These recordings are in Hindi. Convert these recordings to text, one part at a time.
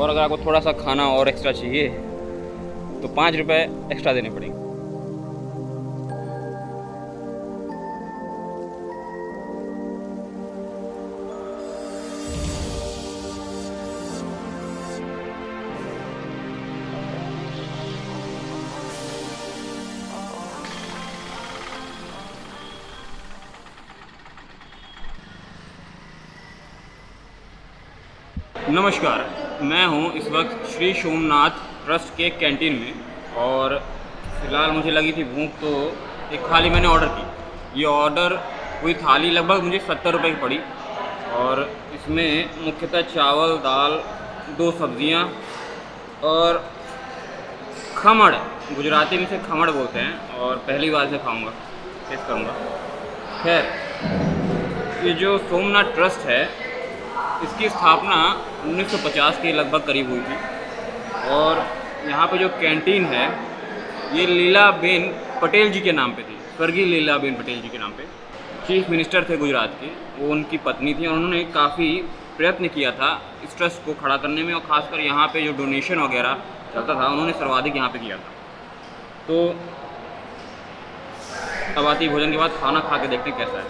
और अगर आपको थोड़ा सा खाना और एक्स्ट्रा चाहिए तो 5 रुपये एक्स्ट्रा देने पड़ेंगे। नमस्कार, मैं हूं इस वक्त श्री सोमनाथ ट्रस्ट के कैंटीन में और फ़िलहाल मुझे लगी थी भूख, तो एक थाली मैंने ऑर्डर की। ये ऑर्डर हुई थाली लगभग मुझे 70 रुपये की पड़ी और इसमें मुख्यतः चावल, दाल, 2 सब्ज़ियाँ और खमण, गुजराती में इसे खमण बोलते हैं और पहली बार से खाऊंगा, टेस्ट करूँगा। खैर, ये जो सोमनाथ ट्रस्ट है इसकी स्थापना 1950 के लगभग करीब हुई थी और यहाँ पे जो कैंटीन है ये लीलाबेन पटेल जी के नाम पे थी। स्वर्गीय लीलाबेन पटेल जी के नाम पे चीफ मिनिस्टर थे गुजरात के, वो उनकी पत्नी थी और उन्होंने काफ़ी प्रयत्न किया था इस ट्रस्ट को खड़ा करने में और ख़ासकर यहाँ पे जो डोनेशन वगैरह चलता था उन्होंने सर्वाधिक यहाँ पे किया था। तो अब आती भोजन के बाद खाना खा के देखते हैं कैसा है।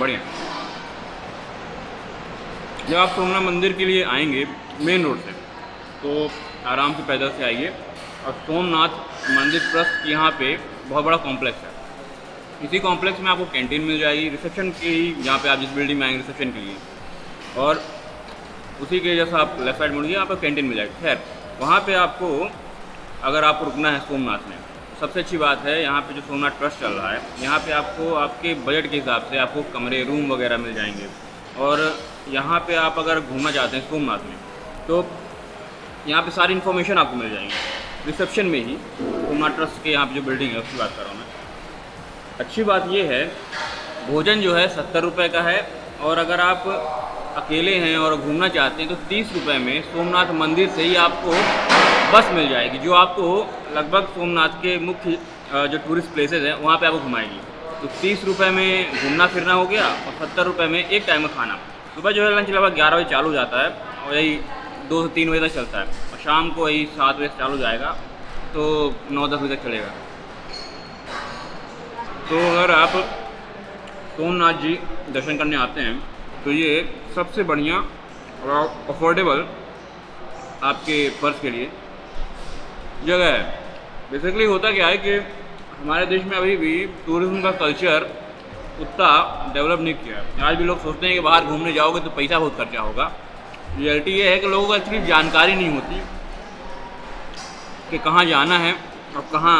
बढ़िया। जब आप सोमनाथ मंदिर के लिए आएंगे मेन रोड से तो आराम से पैदल से आइए और सोमनाथ मंदिर ट्रस्ट यहाँ पे बहुत बड़ा कॉम्प्लेक्स है। इसी कॉम्प्लेक्स में आपको कैंटीन मिल जाएगी, रिसेप्शन की, जहाँ पे आप जिस बिल्डिंग में आएंगे रिसेप्शन के लिए, और उसी के जैसा आप लेफ्ट साइड मुड़िए आपको कैंटीन मिल जाएगी। खैर, वहाँ पे आपको अगर आपको रुकना है सोमनाथ में, सबसे अच्छी बात है यहाँ पे जो सोमनाथ ट्रस्ट चल रहा है यहाँ पे आपको आपके बजट के हिसाब से आपको कमरे, रूम वगैरह मिल जाएंगे। और यहाँ पे आप अगर घूमना चाहते हैं सोमनाथ में तो यहाँ पे सारी इन्फॉर्मेशन आपको मिल जाएगी रिसेप्शन में ही। सोमनाथ ट्रस्ट के यहाँ पे जो बिल्डिंग है उसकी बात कर रहा हूँ मैं। अच्छी बात ये है, भोजन जो है 70 रुपये का है और अगर आप अकेले हैं और घूमना चाहते हैं तो 30 रुपये में सोमनाथ मंदिर से ही आपको बस मिल जाएगी जो आपको लगभग सोमनाथ के मुख्य जो टूरिस्ट प्लेसेस हैं वहाँ पे आपको घुमाएगी। तो 30 रुपये में घूमना फिरना हो गया और 70 रुपये में एक टाइम में खाना। सुबह जो है लंच लगभग 11 बजे चालू हो जाता है और यही 2 से 3 बजे तक चलता है और शाम को यही 7 बजे चालू जाएगा तो 9-10 बजे तक चलेगा। तो अगर आप सोमनाथ जी दर्शन करने आते हैं तो ये सबसे बढ़िया और अफोर्डेबल आपके पर्स के लिए जगह है। बेसिकली होता क्या है कि हमारे देश में अभी भी टूरिज्म का कल्चर उतना डेवलप नहीं किया है। आज भी लोग सोचते हैं कि बाहर घूमने जाओगे तो पैसा बहुत खर्चा होगा। रियलिटी ये है कि लोगों को एक्चुअली जानकारी नहीं होती कि कहाँ जाना है और कहाँ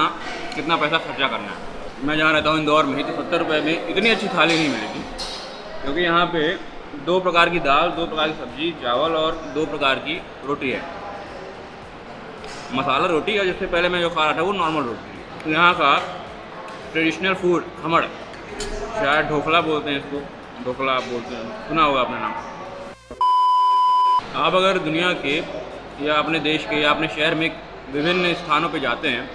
कितना पैसा खर्चा करना है। मैं जहाँ रहता हूँ इंदौर में ही, तो 70 रुपये में इतनी अच्छी थाली नहीं मिलेगी क्योंकि यहाँ पे 2 प्रकार की दाल, 2 प्रकार की सब्जी, चावल और 2 प्रकार की रोटी है। मसाला रोटी है, जिससे पहले मैं जो खा रहा था वो नॉर्मल रोटी है। तो यहाँ का ट्रेडिशनल फूड खमण, शायद ढोकला बोलते हैं इसको, ढोकला बोलते हैं, सुना होगा आपने नाम। आप अगर दुनिया के या अपने देश के या अपने शहर में विभिन्न स्थानों पे जाते हैं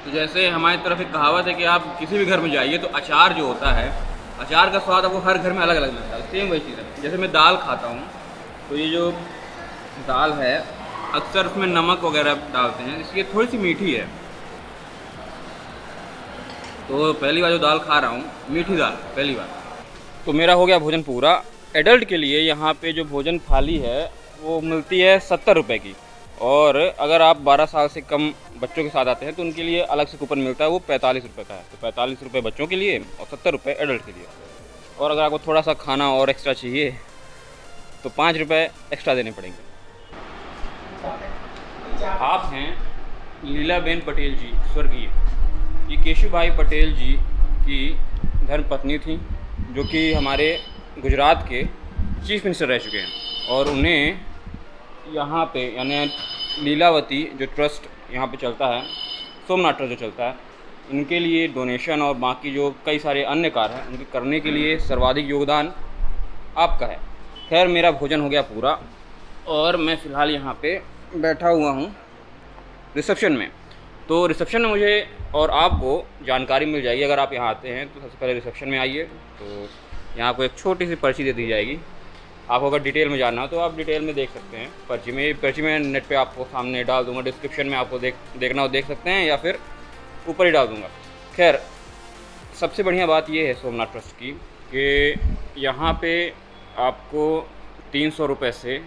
तो जैसे हमारी तरफ एक कहावत है कि आप किसी भी घर में जाइए तो अचार जो होता है, अचार का स्वाद आपको हर घर में अलग अलग मिलता है। सेम वही चीज़ है। जैसे मैं दाल खाता हूँ तो ये जो दाल है अक्सर उसमें नमक वगैरह डालते हैं, इसलिए थोड़ी सी मीठी है। तो पहली बार जो दाल खा रहा हूँ, मीठी दाल पहली बार। तो मेरा हो गया भोजन पूरा। एडल्ट के लिए यहाँ पे जो भोजन थाली है वो मिलती है 70 रुपये की और अगर आप 12 साल से कम बच्चों के साथ आते हैं तो उनके लिए अलग से कूपन मिलता है, वो 45 रुपये का है। तो 45 रुपये बच्चों के लिए और 70 रुपये एडल्ट के लिए। और अगर आपको थोड़ा सा खाना और एक्स्ट्रा चाहिए तो 5 रुपये एक्स्ट्रा देने पड़ेंगे। आप हैं लीलाबेन पटेल जी, स्वर्गीय। ये केशु भाई पटेल जी की धर्मपत्नी थी जो कि हमारे गुजरात के चीफ मिनिस्टर रह चुके हैं और उन्हें यहाँ पे यानी लीलावती जो ट्रस्ट यहाँ पे चलता है, सोमनाथ ट्रस्ट जो चलता है, इनके लिए डोनेशन और बाकी जो कई सारे अन्य कार्य हैं उनके करने के लिए सर्वाधिक योगदान आपका है। खैर, मेरा भोजन हो गया पूरा और मैं फ़िलहाल यहाँ पे बैठा हुआ हूँ रिसेप्शन में। तो रिसेप्शन में मुझे और आपको जानकारी मिल जाएगी। अगर आप यहाँ आते हैं तो सबसे पहले रिसेप्शन में आइए, तो यहाँ आपको एक छोटी सी पर्ची दे दी जाएगी आपको अगर डिटेल में जानना हो तो आप डिटेल में देख सकते हैं। पर्ची में नेट पे आपको सामने डाल दूंगा, डिस्क्रिप्शन में आपको देखना हो देख सकते हैं, या फिर ऊपर ही डाल दूंगा। खैर, सबसे बढ़िया बात ये है सोमनाथ ट्रस्ट की कि यहाँ पे आपको 300 रुपये से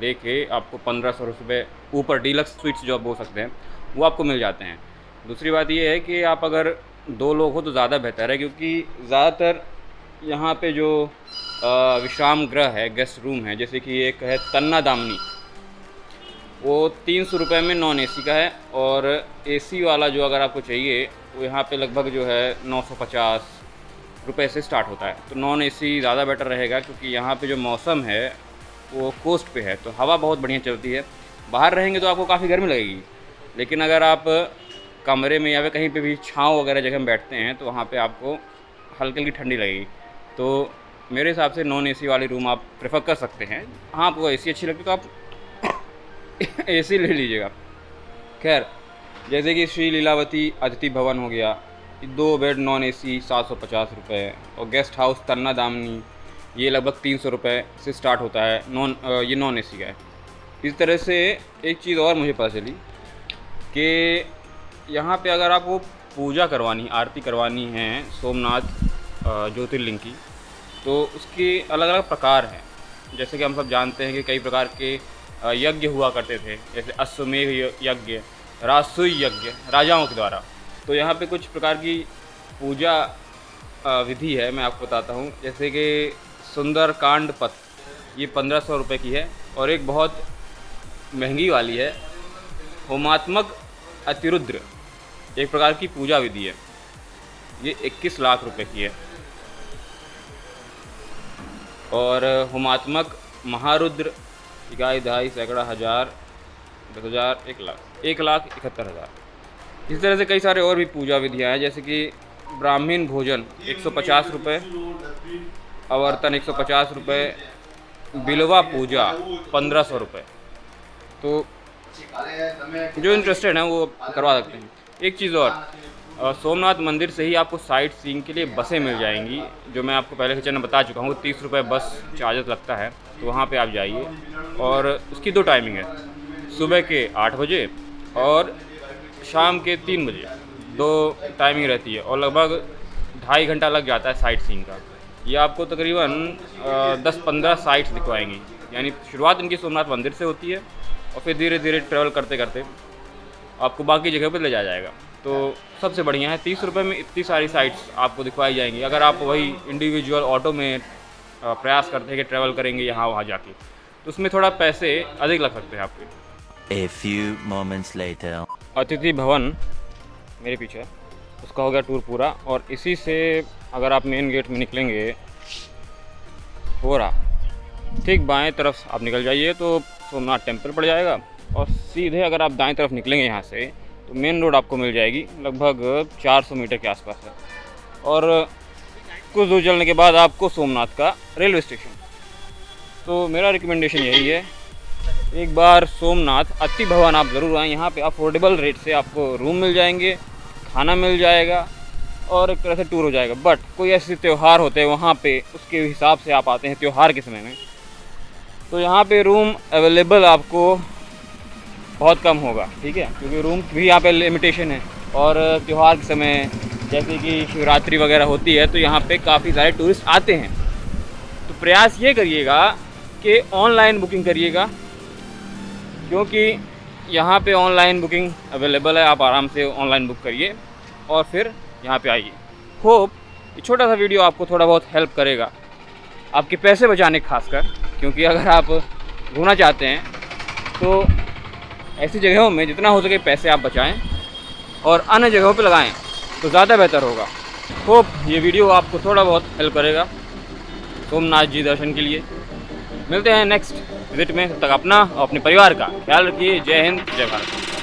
लेके आपको 1500 रुपये ऊपर डीलक्स स्वीट्स जो आप बोल सकते हैं वो आपको मिल जाते हैं। दूसरी बात ये है कि आप अगर 2 लोग हो तो ज़्यादा बेहतर है, क्योंकि ज़्यादातर यहाँ पे जो विश्राम गृह है, गेस्ट रूम है, जैसे कि एक है तन्ना दामनी, वो 300 रुपये में नॉन एसी का है, और एसी वाला जो अगर आपको चाहिए वो यहाँ पे लगभग जो है 950 रुपये से स्टार्ट होता है। तो नॉन एसी ज़्यादा बेटर रहेगा, क्योंकि यहाँ पे जो मौसम है वो कोस्ट पे है, तो हवा बहुत बढ़िया चलती है। बाहर रहेंगे तो आपको काफ़ी गर्मी लगेगी, लेकिन अगर आप कमरे में या फिर कहीं पे भी छाँव वगैरह जगह में बैठते हैं तो वहाँ पे आपको हल्की हल्की ठंडी लगेगी। तो मेरे हिसाब से नॉन एसी वाली रूम आप प्रेफर कर सकते हैं। हाँ, आपको एसी अच्छी लगती तो आप एसी ले लीजिएगा। खैर, जैसे कि श्री लीलावती अतिथि भवन हो गया, 2 बेड नॉन एसी 750 रुपये, और गेस्ट हाउस तन्ना दामनी ये लगभग 300 रुपये से स्टार्ट होता है। ये नॉन एसी का है। इस तरह से एक चीज़ और मुझे पता चली कि यहाँ पे अगर आपको पूजा करवानी, आरती करवानी है सोमनाथ ज्योतिर्लिंग की, तो उसके अलग अलग प्रकार हैं। जैसे कि हम सब जानते हैं कि कई प्रकार के यज्ञ हुआ करते थे, जैसे अश्वमेध यज्ञ, राजसूय यज्ञ राजाओं के द्वारा। तो यहाँ पे कुछ प्रकार की पूजा विधि है, मैं आपको बताता हूँ। जैसे कि सुंदर कांड पथ, ये 1500 रुपये की है, और एक बहुत महंगी वाली है होमात्मक अतिरुद्र, एक प्रकार की पूजा विधि है, ये 21 लाख रुपए की है। और होमात्मक महारुद्र 2.5 सैकड़ा हज़ार 10,000 1,71,000। इस तरह से कई सारे और भी पूजा विधियाँ हैं, जैसे कि ब्राह्मण भोजन 150 रुपये, आवर्तन 150 रुपये, बिलवा पूजा 1500 रुपये। तो जो इंटरेस्टेड हैं वो करवा सकते हैं। एक चीज़ और, सोमनाथ मंदिर से ही आपको साइट सीइंग के लिए बसें मिल जाएंगी, जो मैं आपको पहले लेक्चर में बता चुका हूँ। 30 रुपये बस चार्जेस लगता है, तो वहाँ पे आप जाइए। और उसकी 2 टाइमिंग है, सुबह के 8 बजे और शाम के 3 बजे, 2 टाइमिंग रहती है, और लगभग 2.5 घंटा लग जाता है साइट सीइंग का। ये आपको तकरीबन 10-15 साइट्स दिखवाएंगी। यानी शुरुआत इनकी सोमनाथ मंदिर से होती है, और फिर धीरे धीरे ट्रैवल करते करते आपको बाकी जगह पर ले जाया जाएगा। तो सबसे बढ़िया है, 30 रुपये में इतनी सारी साइट्स आपको दिखवाई जाएंगी। अगर आप वही इंडिविजुअल ऑटो में प्रयास करते हैं कि ट्रैवल करेंगे यहाँ वहाँ जाके, तो उसमें थोड़ा पैसे अधिक लग सकते हैं आपके। A few moments later. अतिथि भवन मेरे पीछे, उसका हो गया टूर पूरा। और इसी से अगर आप मेन गेट में निकलेंगे, हो रहा ठीक बाएं तरफ आप निकल जाइए तो सोमनाथ टेम्पल पड़ जाएगा, और सीधे अगर आप दाएं तरफ निकलेंगे यहाँ से तो मेन रोड आपको मिल जाएगी, लगभग 400 मीटर के आसपास है। और कुछ दूर चलने के बाद आपको सोमनाथ का रेलवे स्टेशन। तो मेरा रिकमेंडेशन यही है, एक बार सोमनाथ अतिथि भवन आप ज़रूर आएँ। यहाँ पे अफोर्डेबल रेट से आपको रूम मिल जाएंगे, खाना मिल जाएगा, और एक तरह से टूर हो जाएगा। बट कोई ऐसे त्यौहार होते हैं वहाँ पे, उसके हिसाब से आप आते हैं त्यौहार के समय में, तो यहाँ पे रूम अवेलेबल आपको बहुत कम होगा, ठीक है, क्योंकि रूम भी यहाँ पे लिमिटेशन है। और त्यौहार के समय जैसे कि शिवरात्रि वगैरह होती है, तो यहाँ पे काफ़ी सारे टूरिस्ट आते हैं। तो प्रयास ये करिएगा कि ऑनलाइन बुकिंग करिएगा, क्योंकि यहाँ पे ऑनलाइन बुकिंग अवेलेबल है। आप आराम से ऑनलाइन बुक करिए और फिर यहाँ पे आइए। होप ये छोटा सा वीडियो आपको थोड़ा बहुत हेल्प करेगा, आपके पैसे बचाने खासकर, क्योंकि अगर आप घूमना चाहते हैं तो ऐसी जगहों में जितना हो सके पैसे आप बचाएं और अन्य जगहों पे लगाएं तो ज़्यादा बेहतर होगा। होप ये वीडियो आपको थोड़ा बहुत हेल्प करेगा सोमनाथ जी दर्शन के लिए। मिलते हैं नेक्स्ट विजिट में, तब तक अपना और अपने परिवार का ख्याल रखिए। जय हिंद, जय भारत।